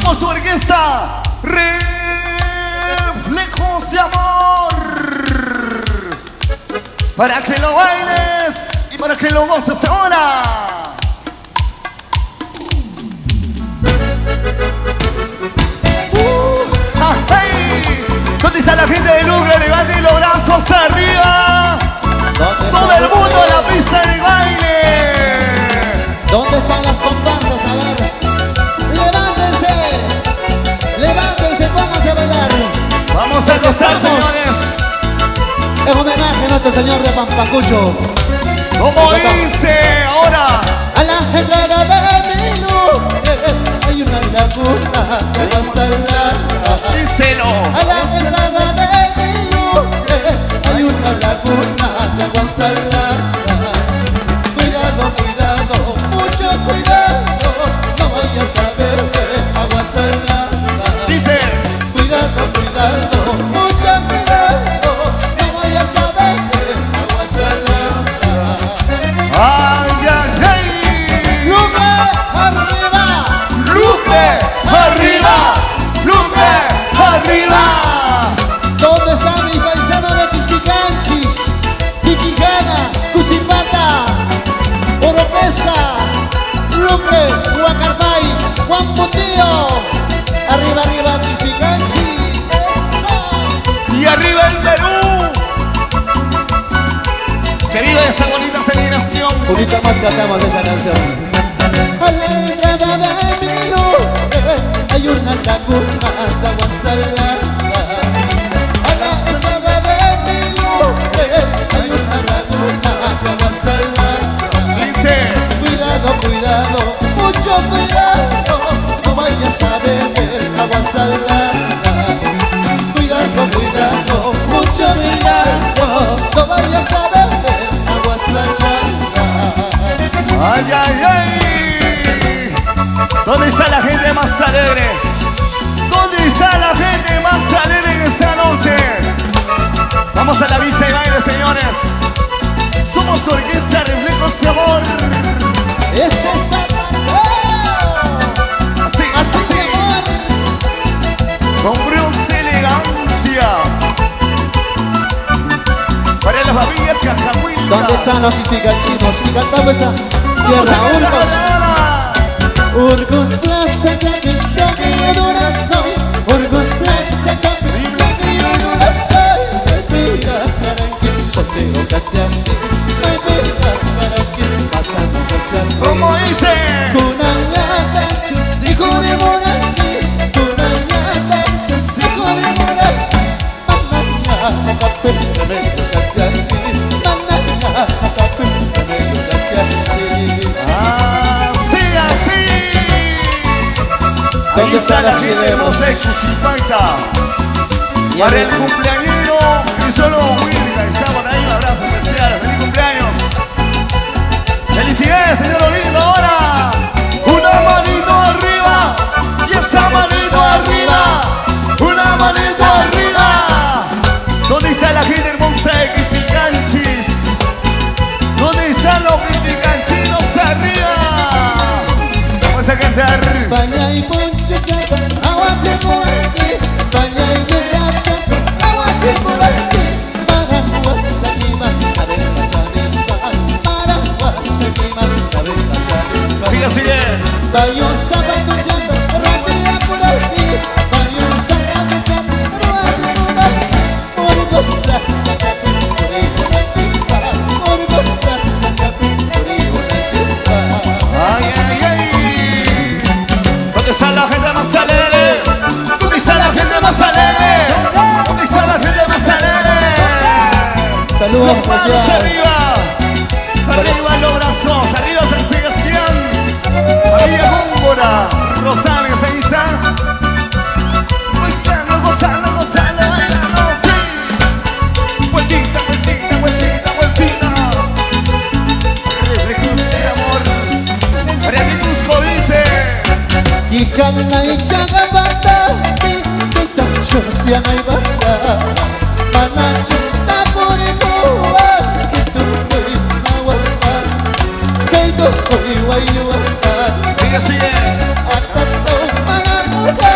Somos tu orquesta, reflejos de amor. Para que lo bailes y para que lo goces ahora. ¡Hey! ¿Dónde está la gente de Lucre? Levanten los brazos arriba. Todo el mundo en la pista de baile. ¿Dónde están las comparsas? A ver, levántense, levántense, pónganse a bailar. Vamos a gozar, señores. En homenaje a nuestro señor de Pampacucho. Como dice ahora. A la entrada de mi luz hay una laguna de agua salada. Díselo. A la entrada de mi luz hay una laguna de agua salada. Cuidado, cuidado, mucho cuidado, no vayas a beber agua salada. Dice. Cuidado, cuidado, mucho cuidado, no vayas a beber agua salada. Ay, ay, ay. ¡Lucre, arriba! ¡Lucre, arriba! ¡Lucre, arriba! ¿Dónde está mi paisano de Pispicanchis? Tiquijana, Cusipata, Oropesa, Lucre, Huacarmay, Juan Putío. Arriba, arriba, Pispicanchis. ¡Eso! Y arriba el Perú. Que viva esta bonita celebración. Ahorita más cantamos esa canción. A la entrada de mi luz hay una laguna de agua salada. A la entrada de mi luz hay una laguna de agua salada. Dice. Cuidado, cuidado, mucho cuidado, no vayas a beber agua salada. Cuidado, cuidado, mucho cuidado, no vayas a beber agua salada. Ay, ay, ay. ¿Dónde está la gente más alegre? ¿Dónde está la gente más alegre en esta noche? Vamos a la vista y baile, señores. Somos tu orquesta, reflejos de amor. Este es Zapateo. Así, Así de amor. con bronce elegancia. Para las babillas cacahuilas. ¿Dónde están los pispicanchinos? Si cantamos esta tierra, Urcos Plaza, Chaqueño Durazón. Urcos Plaza, Chaqueño Durazón. Mira, para que soltero casi así. Ay, mira, para que pasando casi así. ¿Cómo dice? Cunañata, hijo de Moraki. Cunañata, hijo de Moraki. Manaña, papel, tremendo casi así. Manaña, papel, tremendo casi así. Así, así. Ahí ¿Dónde está está la la gente de Chilemos? Mosecos y Paita. Para el cumpleañero, que solo Wilga está por ahí. Un abrazo especial. ¡Feliz cumpleaños! ¡Felicidades, señor Olindo! Ahora, una manito arriba y esa manito arriba. Una manito arriba. ¿Dónde está la gente hermosa de Cristicanchis? ¿Dónde están los cristicanchinos arriba? Vamos a cantar. Baña y poncho chatas, aguache por aquí. Baña y chatas, aguache por aquí. Maraguasakima, cabeza chanimba. Maraguasakima, cabeza chanimba. Sigue, sigue. Baño zapato chatas, rapia por aquí. Baño zapato chatas, rapia por aquí. Orgos plaza, chapin, purigo la chispa. Orgos plaza, chapin, purigo la chispa. Ay, ay, ay. ¿Dónde está la gente más alegre? ¿Dónde está la gente más alegre? ¿Dónde está la gente más alegre? Saludos Los manos especiales. arriba. Arriba los brazos. Arriba San Sebastián. Arriba Góngora. Rosales, ahí está. Bailando, gozando, gozando, bailando. Sí. Vueltita, vueltita, vueltita, vueltita. Reflejos de amor. María de Cusco dice. Hikana y chagabata, tita chosiana y basa. Manachu saporiku, que tu koi nawasta, que tu koi wayu wasta. Sigue, sigue. Atato magamuda.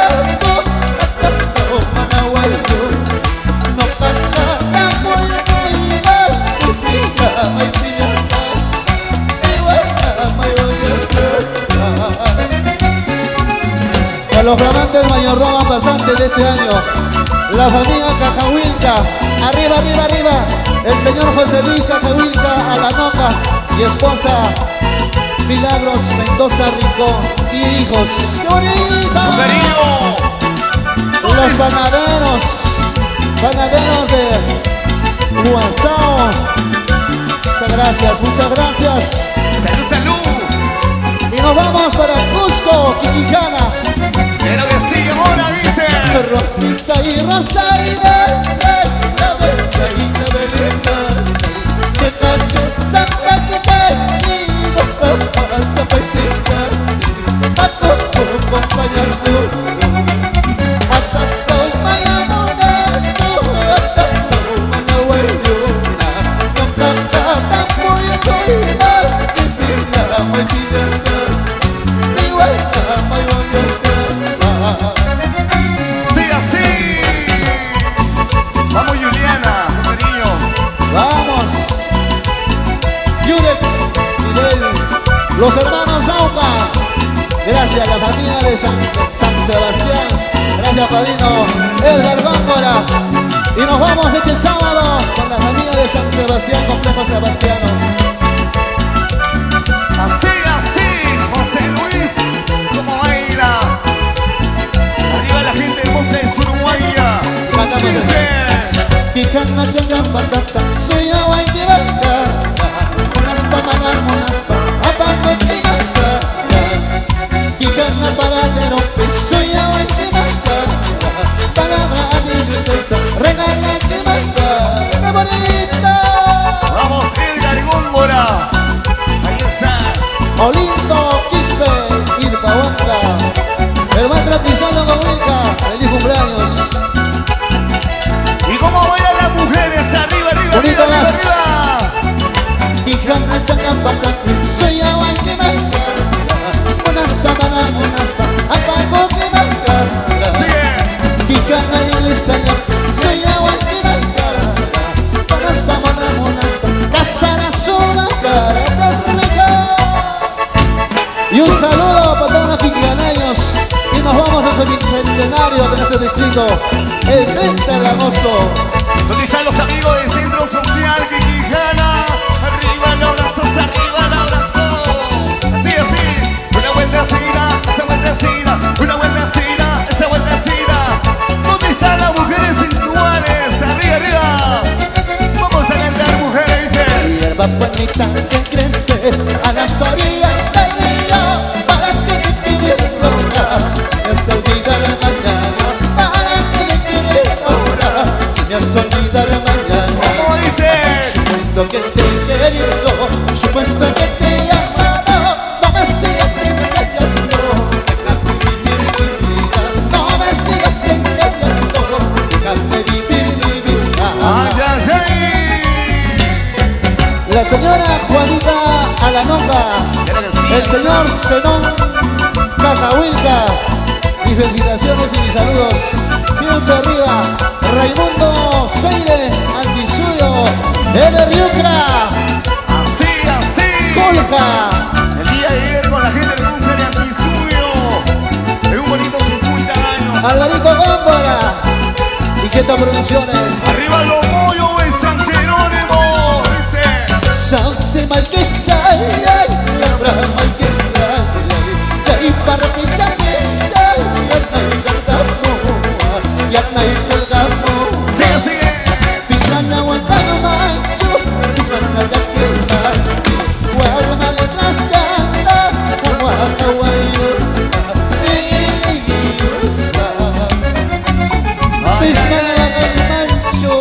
Para los flamantes mayordomos pasantes de este año, la familia Cajahuilca, arriba, arriba, arriba, el señor José Luis Cajahuilca Alanoca y esposa Milagros Mendoza Rincón y hijos. ¡Qué bonito! Cariño. Los panaderos de Guasao. Muchas gracias. Salud, salud. Y nos vamos para Cusco, Quiquicana. Pero que sí, ahora dice. Rosita y Rosalina, la bella y la belita. Checacho, Santa Quiqueñido, pasa paisita. A todo acompañarnos. Hasta todo manamonero, hasta todo manahuayona. No canta muy buena, mi vida muy divertida. Mi buena muy bonita. Sí, así. Vamos, Juliana, cariño. Vamos, Yurek, Fidel, los hermanos Auca, gracias a la familia de San Sebastián, gracias padrino Edgar Góngora, y nos vamos este sábado con la familia de San Sebastián, Complejo Sebastiano. Así, así, José Luis, como baila. Arriba la gente hermosa de Uruguaya. Cantamos Dice. Kikana changa patata, suya waikibaka, unas pamanas, unas pa, apago kibaka. Kikana paradero, suya waikibaka, para adilucheta, regala kibaka, qué bonita. Vamos, Edgar Góngora. Ahí está. Olindo, Quispe, Irpa Bonda, el más tradicional de Wilca, feliz cumpleaños. ¿Y cómo bailan las mujeres? Arriba, arriba, Bonito arriba, más. arriba. Kikana changa patata, suya waikibaka, unas pamanas, unas pa, apago kibaka. Sigue. Kikana ilisanya, suya waikibaka, unas pamanas, unas pa, casara sola, caracas. Y un saludo para todos los quiquicanaños. Y nos vamos a el bicentenario de nuestro distrito el 30 de agosto. ¿Dónde están los amigos del Centro Social Quiquicana? Arriba los brazos, arriba los brazos. Así, así. Una vueltecita, esa vueltecita. Una vueltecita, esa vueltecita. ¿Dónde están las mujeres sensuales? Arriba, arriba. Vamos a cantar, mujeres, dice. Hierba bonita que creces a las orillas del río, para que te quede ahora, hasta olvidar mañana, para que te quede ahora, si me has olvidar mañana. ¿Cómo dice? Supuesto que te he querido, supuesto que te he amado, no me sigas engañando, déjame vivir mi vida, no me sigas engañando, déjame vivir mi vida. ¡Ay, ay, ay! La señora Juanita Alanoca, el señor Zenón Cajahuilca, mis felicitaciones y mis saludos. Siempre arriba, Raimundo Seire, Antisuyo, Eder Yucra, Así, así. Colca, El día de ayer con la gente del Monte de Antisuyo. En un bonito 50 años. Alvarito Góngora y Queta Producciones. Arriba los mollos de San Jerónimo. Dice. Sauce Marquesa, la brava Marquesa, Chay Parmi Chaqueta, Yarna y Colgamo, Sigue, sigue. Pismana Guantano Macho, Pismana Yaqueta, Guarma le trachanda, Guarma Guayusta, Pismana el Mancho,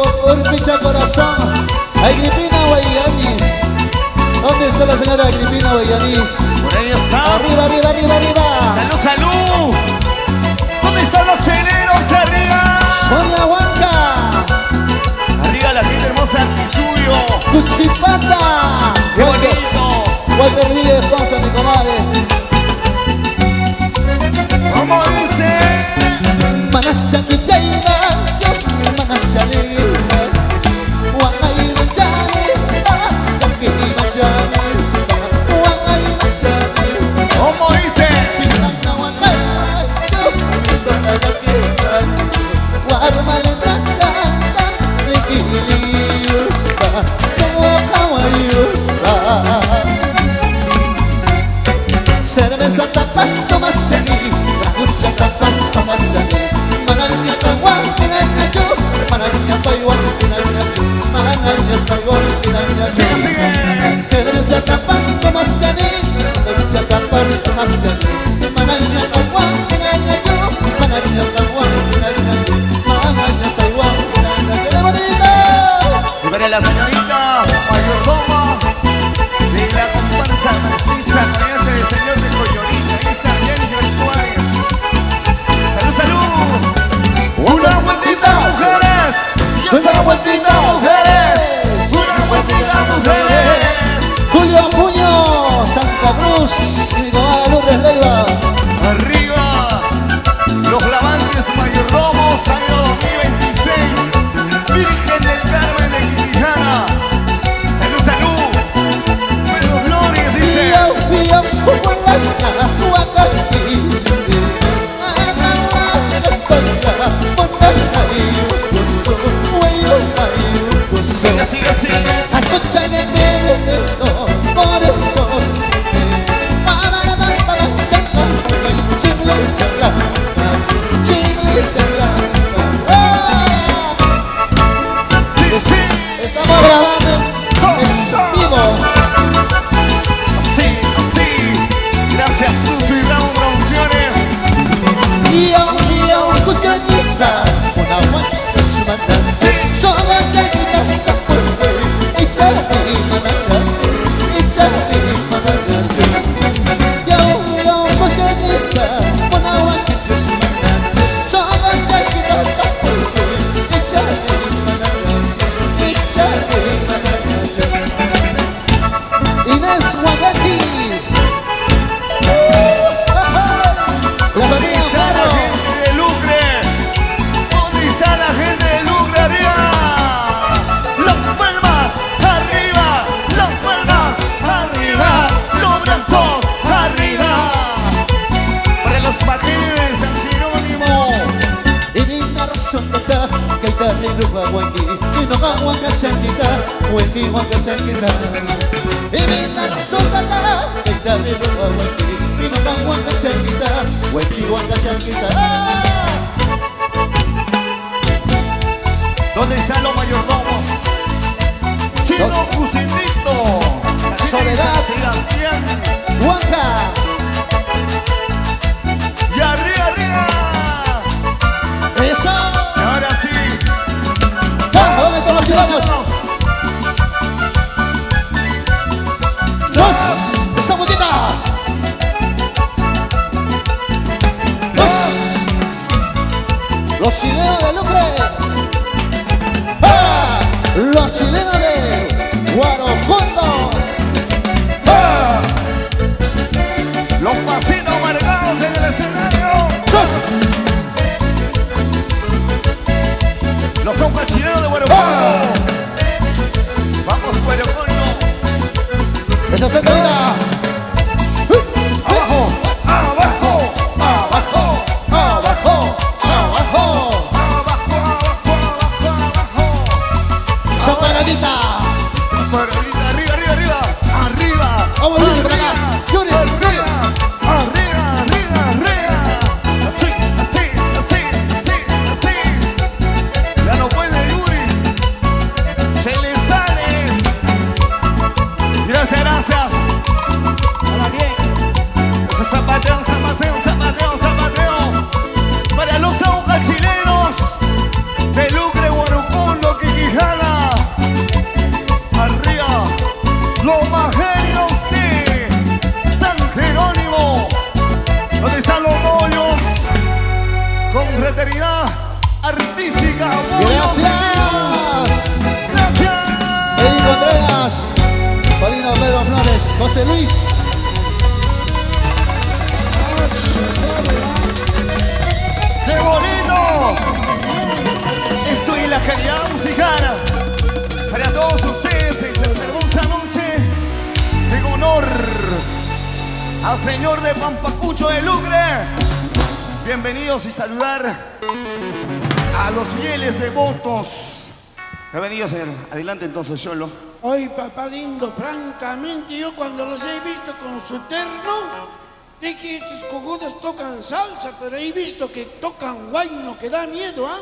Cerveza tapas tomasani, rakucha tapas tomasani, mananya tawang pinanyacho, mananya tawang pinanyacho, mananya tawang pinanyacho. Cerveza tapas tomasani, rakucha tapas tomasani, mananya tawang pinanyacho, mananya tawang pinanyacho, mananya tawang pinanyacho. ¡Qué bonito! Y para la señorita mayordoma de la comparsa mestiza coreana del señor de Coyorita, esa Jennifer Suárez. ¡Salud, salud! ¡Una vueltita, mujeres! ¡Y esa vueltita, mujeres! ¡Una vueltita, mujeres! Julio Puño, Santa Cruz, y Guadalupe Leiva. Arriba, los glavantes mayordomos, año 2026. Virgen del Carmen de Quintana. ¡Salud, salud! ¡Buenos flores, dice! Siga, siga, siga. Escuchan el viento por el bosque. Chile, chala, chile, chala. Sí, sí. Estamos grabando en vivo. Sí, sí. Gracias, Susi y Raúl Producciones. Yo, Cuscañita, una guanita su manda. Somos chaquitas, y chale, mananga, y chale, mananga. Yo, Cuscañita, una guanita su manda. Somos chaquitas, y chale, mananga, y chale, mananga. Inés Huagachi. ¿Dónde está la gente de Lucre? ¿Dónde está la gente de Lucre? ¡Arriba! ¡Las palmas! ¡Arriba! ¡Las palmas! ¡Arriba! ¡Los brazos! ¡Arriba! Para los patines de San Jerónimo. Ibina razón tata, kaita riruba wangi, inoga wanga sangita, wengi wanga sangita. Ibina razón tata, kaita riruba wangi, inoga wanga sangita, wengi wanga sangita. ¿Dónde están los mayordomos? Chino Cusindito. Soledad. Sebastián. Wanga, Y arriba, arriba. eso. Y ahora sí. ¿Dónde están los chilenos? Dos, esa botita. Dos, los chilenos de Lucre. ¡Ah! Los chilenos de Guarocondo. ¡Ah! Los pasitos marcados en el escenario. ¡Sos! Los compas chilenos de Guarocundo. Vamos, Guarocundo. Esa sentadita. Abajo, abajo, abajo, Abajo, abajo. Esa paradita. Arriba, arriba, arriba, arriba. Vamos, Yuri, por acá. Yuri, Arriba, arriba, arriba, arriba. Así, así, así, así, así. Ya no puede Yuri. Se le sale. Gracias, gracias. Ahora bien. Ese zapateo, zapateo, zapateo, zapateo. Para los agujas chilenos de Lucre, Guarocundo, Quiquijana. Arriba, los más genios de San Jerónimo. Donde están los bollos con fraternidad artística. Bollos Gracias. Gracias. Eddie Contreras, Paulino Pedro Flores, José Luis. ¡Qué bonito! Esto es la calidad musical para todos ustedes en esta hermosa noche en honor al señor de Pampacucho de Lucre. Bienvenidos y saludar a los fieles devotos. Bienvenidos, señor. Adelante entonces, Yolo. Hoy, papá lindo, francamente, yo cuando los he visto con su terno, dije, estos cojudos tocan salsa, pero he visto que tocan guayno, que da miedo, ¿ah?